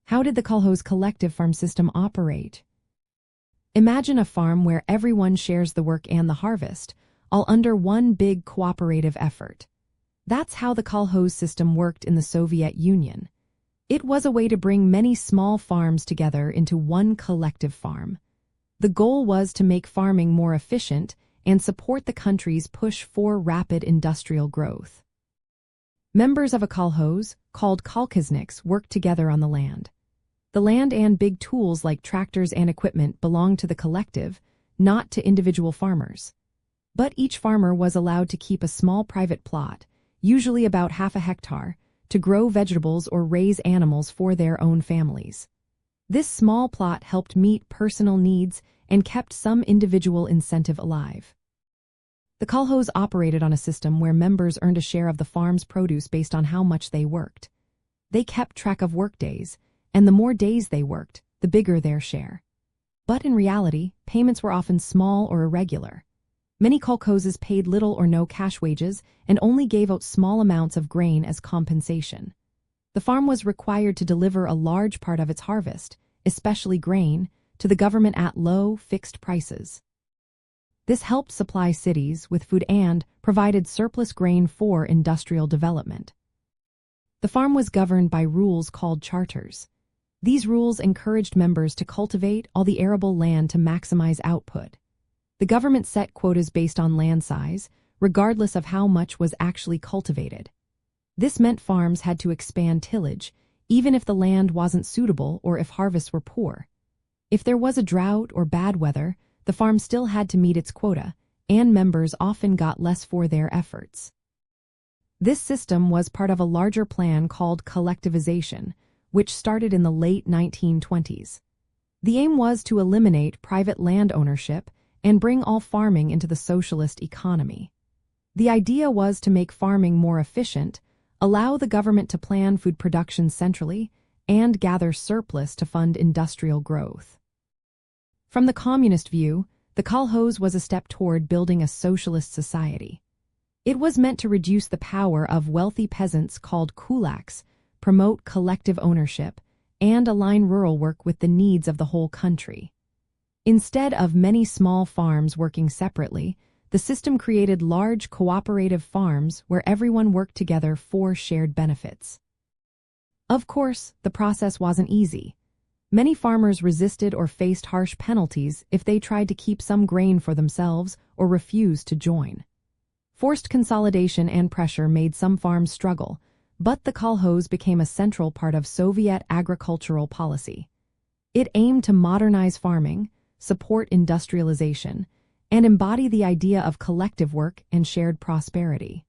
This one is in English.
How did the Kolkhoz collective farm system operate? Imagine a farm where everyone shares the work and the harvest, all under one big cooperative effort. That's how the Kolkhoz system worked in the Soviet Union. It was a way to bring many small farms together into one collective farm. The goal was to make farming more efficient and support the country's push for rapid industrial growth. Members of a kolkhoz, called kolkhozniks, worked together on the land. The land and big tools like tractors and equipment belonged to the collective, not to individual farmers. But each farmer was allowed to keep a small private plot, usually about half a hectare, to grow vegetables or raise animals for their own families. This small plot helped meet personal needs and kept some individual incentive alive. The kolkhoz operated on a system where members earned a share of the farm's produce based on how much they worked. They kept track of workdays, and the more days they worked, the bigger their share. But in reality, payments were often small or irregular. Many kolkhozes paid little or no cash wages and only gave out small amounts of grain as compensation. The farm was required to deliver a large part of its harvest, especially grain, to the government at low, fixed prices. This helped supply cities with food and provided surplus grain for industrial development. The farm was governed by rules called charters. These rules encouraged members to cultivate all the arable land to maximize output. The government set quotas based on land size, regardless of how much was actually cultivated. This meant farms had to expand tillage, even if the land wasn't suitable or if harvests were poor. If there was a drought or bad weather, the farm still had to meet its quota, and members often got less for their efforts. This system was part of a larger plan called Collectivization, which started in the late 1920s. The aim was to eliminate private land ownership and bring all farming into the socialist economy. The idea was to make farming more efficient, allow the government to plan food production centrally, and gather surplus to fund industrial growth. From the communist view, the kolkhoz was a step toward building a socialist society. It was meant to reduce the power of wealthy peasants called kulaks, promote collective ownership, and align rural work with the needs of the whole country. Instead of many small farms working separately, the system created large cooperative farms where everyone worked together for shared benefits. Of course, the process wasn't easy. Many farmers resisted or faced harsh penalties if they tried to keep some grain for themselves or refused to join. Forced consolidation and pressure made some farms struggle, but the kolkhoz became a central part of Soviet agricultural policy. It aimed to modernize farming, support industrialization, and embody the idea of collective work and shared prosperity.